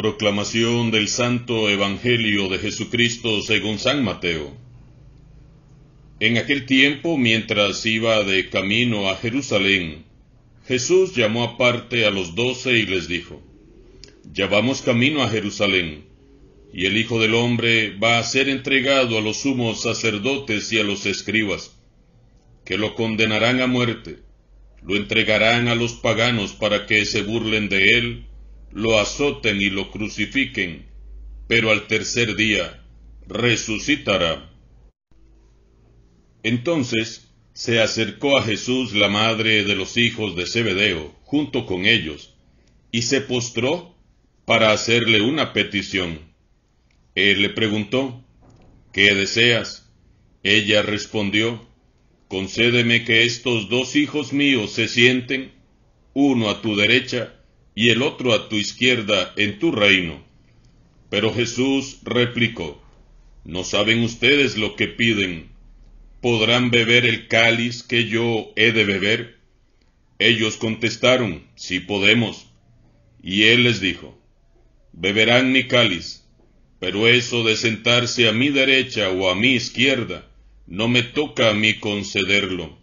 Proclamación del Santo Evangelio de Jesucristo según San Mateo. En aquel tiempo, mientras iba de camino a Jerusalén, Jesús llamó aparte a los 12 y les dijo: Ya vamos camino a Jerusalén, y el Hijo del Hombre va a ser entregado a los sumos sacerdotes y a los escribas, que lo condenarán a muerte, lo entregarán a los paganos para que se burlen de él, lo azoten y lo crucifiquen, pero al tercer día resucitará. Entonces se acercó a Jesús la madre de los hijos de Zebedeo, junto con ellos, y se postró para hacerle una petición. Él le preguntó: ¿Qué deseas? Ella respondió: Concédeme que estos 2 hijos míos se sienten, uno a tu derecha y el otro a tu izquierda en tu reino. Pero Jesús replicó: ¿No saben ustedes lo que piden? ¿Podrán beber el cáliz que yo he de beber? Ellos contestaron: Sí podemos. Y él les dijo: Beberán mi cáliz, pero eso de sentarse a mi derecha o a mi izquierda, no me toca a mí concederlo.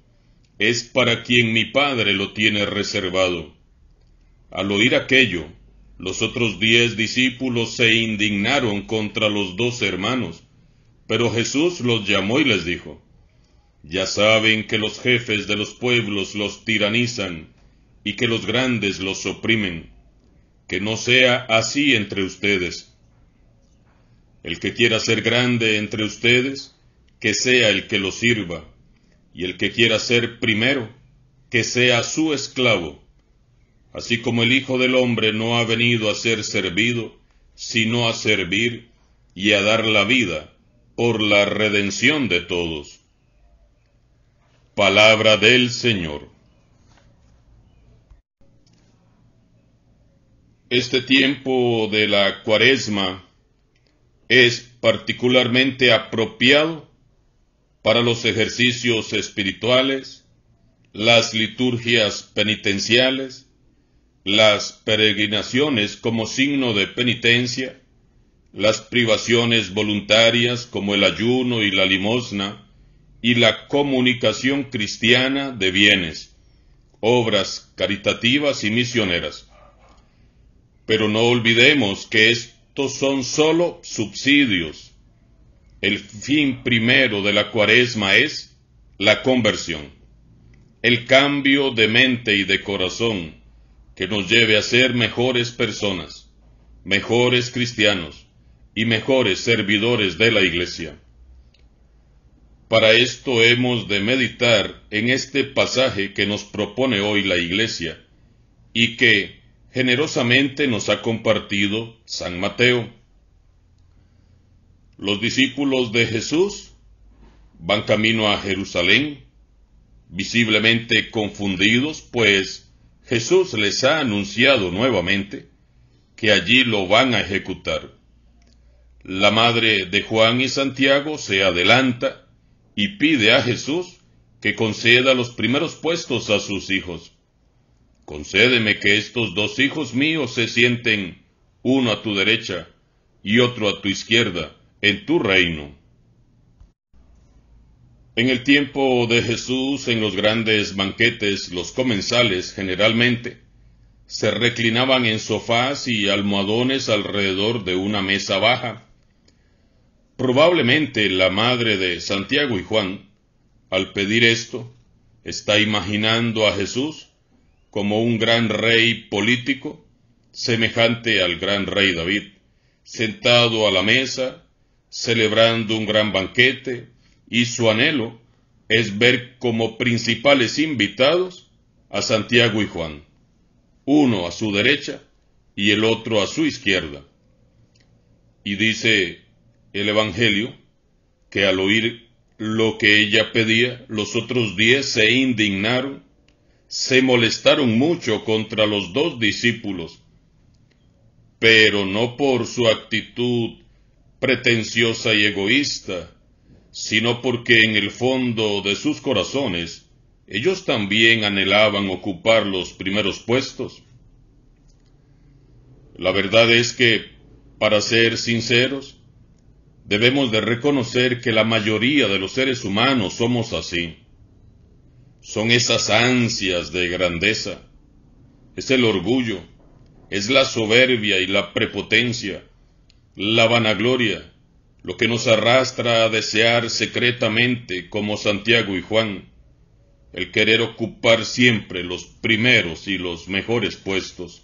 Es para quien mi Padre lo tiene reservado. Al oír aquello, los otros 10 discípulos se indignaron contra los 2 hermanos, pero Jesús los llamó y les dijo: Ya saben que los jefes de los pueblos los tiranizan y que los grandes los oprimen. Que no sea así entre ustedes. El que quiera ser grande entre ustedes, que sea el que los sirva, y el que quiera ser primero, que sea su esclavo. Así como el Hijo del Hombre no ha venido a ser servido, sino a servir y a dar la vida por la redención de todos. Palabra del Señor. Este tiempo de la Cuaresma es particularmente apropiado para los ejercicios espirituales, las liturgias penitenciales, las peregrinaciones como signo de penitencia, las privaciones voluntarias como el ayuno y la limosna, y la comunicación cristiana de bienes, obras caritativas y misioneras. Pero no olvidemos que estos son sólo subsidios. El fin primero de la Cuaresma es la conversión, el cambio de mente y de corazón que nos lleve a ser mejores personas, mejores cristianos y mejores servidores de la Iglesia. Para esto hemos de meditar en este pasaje que nos propone hoy la Iglesia y que generosamente nos ha compartido San Mateo. Los discípulos de Jesús van camino a Jerusalén, visiblemente confundidos, pues Jesús les ha anunciado nuevamente que allí lo van a ejecutar. La madre de Juan y Santiago se adelanta y pide a Jesús que conceda los primeros puestos a sus hijos. Concédeme que estos 2 hijos míos se sienten, uno a tu derecha y otro a tu izquierda, en tu reino. En el tiempo de Jesús, en los grandes banquetes, los comensales generalmente se reclinaban en sofás y almohadones alrededor de una mesa baja. Probablemente la madre de Santiago y Juan, al pedir esto, está imaginando a Jesús como un gran rey político, semejante al gran rey David, sentado a la mesa, celebrando un gran banquete, y su anhelo es ver como principales invitados a Santiago y Juan, uno a su derecha y el otro a su izquierda. Y dice el Evangelio que al oír lo que ella pedía, los otros 10 se indignaron, se molestaron mucho contra los 2 discípulos, pero no por su actitud pretenciosa y egoísta, sino porque en el fondo de sus corazones ellos también anhelaban ocupar los primeros puestos. La verdad es que, para ser sinceros, debemos de reconocer que la mayoría de los seres humanos somos así. Son esas ansias de grandeza, es el orgullo, es la soberbia y la prepotencia, la vanagloria, lo que nos arrastra a desear secretamente, como Santiago y Juan, el querer ocupar siempre los primeros y los mejores puestos.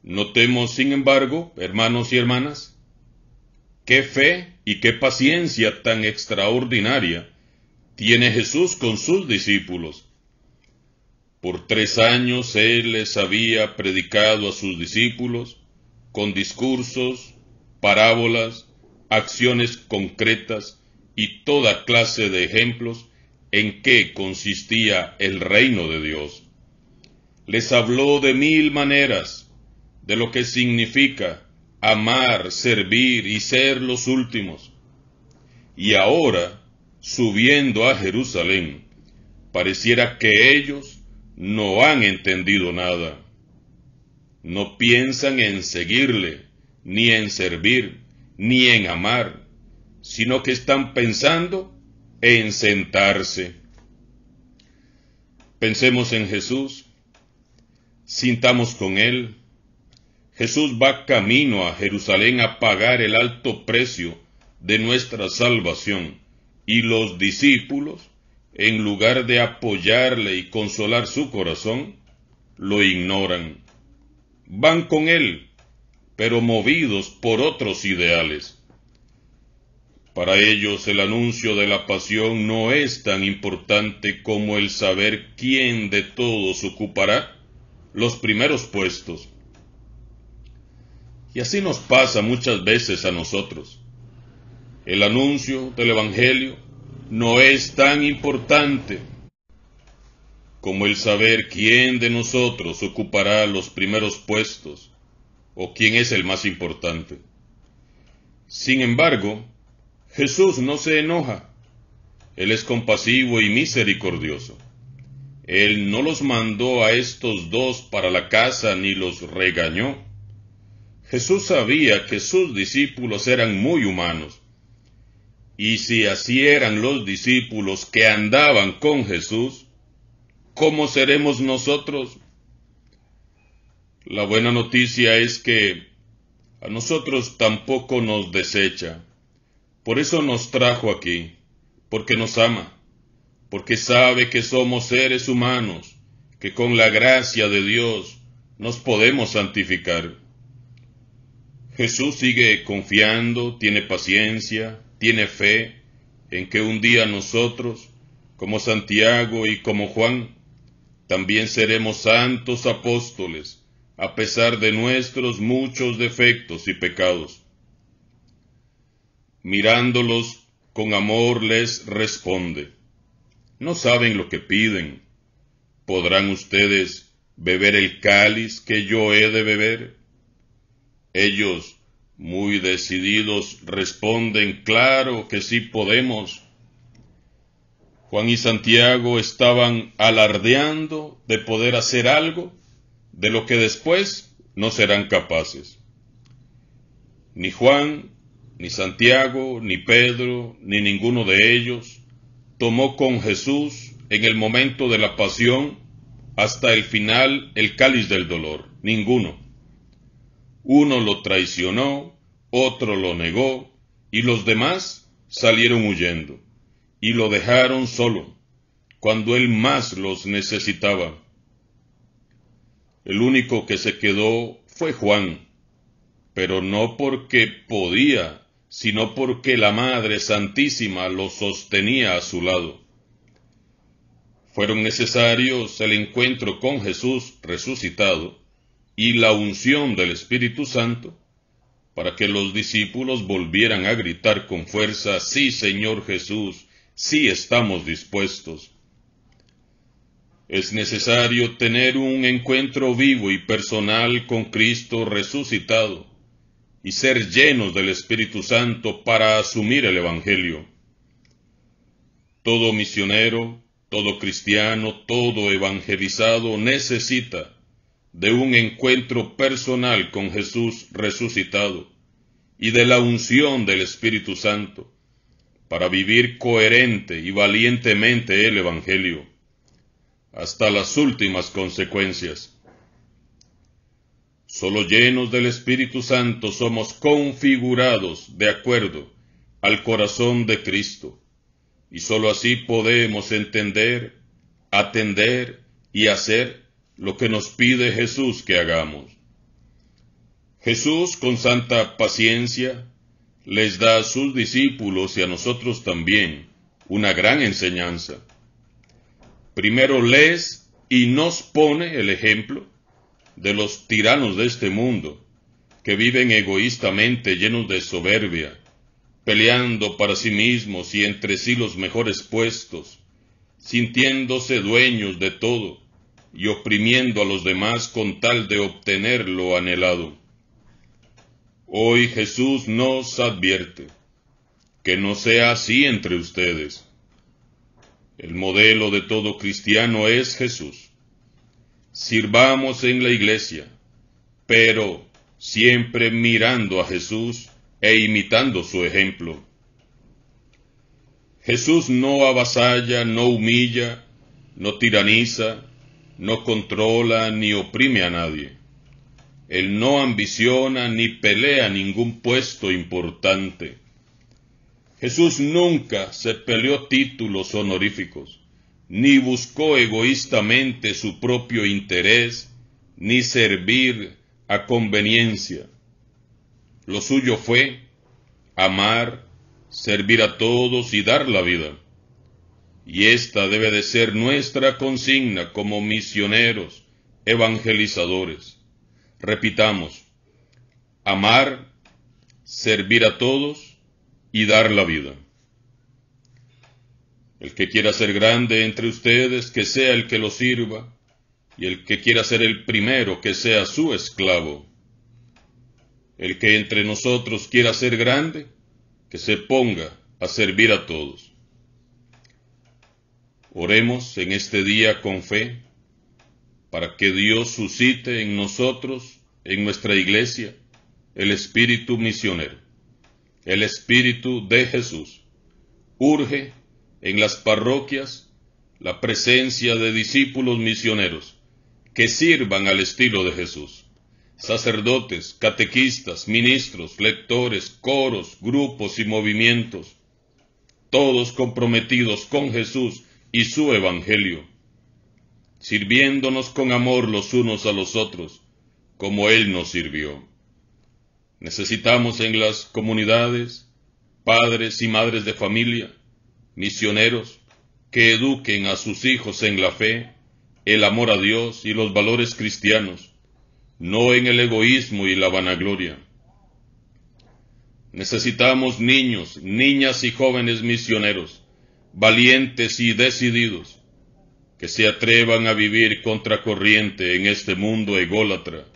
Notemos, sin embargo, hermanos y hermanas, qué fe y qué paciencia tan extraordinaria tiene Jesús con sus discípulos. Por 3 años Él les había predicado a sus discípulos con discursos, parábolas, acciones concretas y toda clase de ejemplos en qué consistía el reino de Dios. Les habló de 1000 maneras de lo que significa amar, servir y ser los últimos. Y ahora, subiendo a Jerusalén, pareciera que ellos no han entendido nada. No piensan en seguirle, ni en servir, ni en amar, sino que están pensando en sentarse. Pensemos en Jesús, sintamos con Él. Jesús va camino a Jerusalén a pagar el alto precio de nuestra salvación, y los discípulos, en lugar de apoyarle y consolar su corazón, lo ignoran. Van con Él, pero movidos por otros ideales. Para ellos el anuncio de la pasión no es tan importante como el saber quién de todos ocupará los primeros puestos. Y así nos pasa muchas veces a nosotros. El anuncio del Evangelio no es tan importante como el saber quién de nosotros ocupará los primeros puestos o quién es el más importante. Sin embargo, Jesús no se enoja. Él es compasivo y misericordioso. Él no los mandó a estos dos para la casa ni los regañó. Jesús sabía que sus discípulos eran muy humanos. Y si así eran los discípulos que andaban con Jesús, ¿cómo seremos nosotros? La buena noticia es que a nosotros tampoco nos desecha. Por eso nos trajo aquí, porque nos ama, porque sabe que somos seres humanos, que con la gracia de Dios nos podemos santificar. Jesús sigue confiando, tiene paciencia, tiene fe en que un día nosotros, como Santiago y como Juan, también seremos santos apóstoles, a pesar de nuestros muchos defectos y pecados. Mirándolos con amor les responde: no saben lo que piden. ¿Podrán ustedes beber el cáliz que yo he de beber? Ellos, muy decididos, responden: claro que sí podemos. Juan y Santiago estaban alardeando de poder hacer algo de lo que después no serán capaces. Ni Juan, ni Santiago, ni Pedro, ni ninguno de ellos tomó con Jesús en el momento de la pasión hasta el final el cáliz del dolor. Ninguno. Uno lo traicionó, otro lo negó, y los demás salieron huyendo, y lo dejaron solo, cuando él más los necesitaba. El único que se quedó fue Juan, pero no porque podía, sino porque la Madre Santísima lo sostenía a su lado. Fueron necesarios el encuentro con Jesús resucitado y la unción del Espíritu Santo para que los discípulos volvieran a gritar con fuerza: sí, Señor Jesús, sí estamos dispuestos. Es necesario tener un encuentro vivo y personal con Cristo resucitado y ser llenos del Espíritu Santo para asumir el Evangelio. Todo misionero, todo cristiano, todo evangelizado necesita de un encuentro personal con Jesús resucitado y de la unción del Espíritu Santo para vivir coherente y valientemente el Evangelio hasta las últimas consecuencias. Solo llenos del Espíritu Santo somos configurados de acuerdo al corazón de Cristo, y solo así podemos entender, atender y hacer lo que nos pide Jesús que hagamos. Jesús, con santa paciencia, les da a sus discípulos y a nosotros también una gran enseñanza. Primero les y nos pone el ejemplo de los tiranos de este mundo, que viven egoístamente llenos de soberbia, peleando para sí mismos y entre sí los mejores puestos, sintiéndose dueños de todo y oprimiendo a los demás con tal de obtener lo anhelado. Hoy Jesús nos advierte que no sea así entre ustedes. El modelo de todo cristiano es Jesús. Sirvamos en la iglesia, pero siempre mirando a Jesús e imitando su ejemplo. Jesús no avasalla, no humilla, no tiraniza, no controla ni oprime a nadie. Él no ambiciona ni pelea ningún puesto importante. Jesús nunca se peleó títulos honoríficos, ni buscó egoístamente su propio interés, ni servir a conveniencia. Lo suyo fue amar, servir a todos y dar la vida. Y esta debe de ser nuestra consigna como misioneros, evangelizadores. Repitamos: amar, servir a todos y dar la vida. El que quiera ser grande entre ustedes, que sea el que lo sirva, y el que quiera ser el primero, que sea su esclavo. El que entre nosotros quiera ser grande, que se ponga a servir a todos. Oremos en este día con fe, para que Dios suscite en nosotros, en nuestra iglesia, el espíritu misionero, el espíritu de Jesús. Urge en las parroquias la presencia de discípulos misioneros que sirvan al estilo de Jesús. Sacerdotes, catequistas, ministros, lectores, coros, grupos y movimientos, todos comprometidos con Jesús y su evangelio, sirviéndonos con amor los unos a los otros, como Él nos sirvió. Necesitamos en las comunidades padres y madres de familia, misioneros, que eduquen a sus hijos en la fe, el amor a Dios y los valores cristianos, no en el egoísmo y la vanagloria. Necesitamos niños, niñas y jóvenes misioneros, valientes y decididos, que se atrevan a vivir contracorriente en este mundo ególatra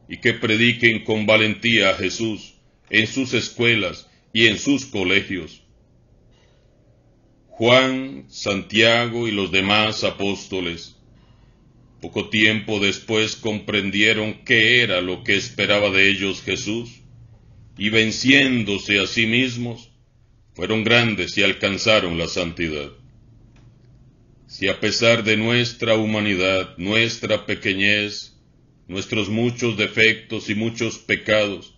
y que prediquen con valentía a Jesús en sus escuelas y en sus colegios. Juan, Santiago y los demás apóstoles, poco tiempo después comprendieron qué era lo que esperaba de ellos Jesús, y venciéndose a sí mismos, fueron grandes y alcanzaron la santidad. Si a pesar de nuestra humanidad, nuestra pequeñez, nuestros muchos defectos y muchos pecados,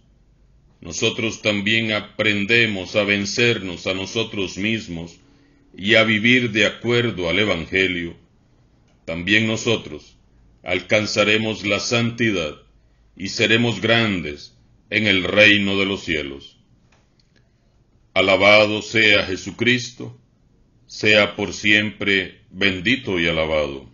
nosotros también aprendemos a vencernos a nosotros mismos y a vivir de acuerdo al Evangelio, también nosotros alcanzaremos la santidad y seremos grandes en el reino de los cielos. Alabado sea Jesucristo, sea por siempre bendito y alabado.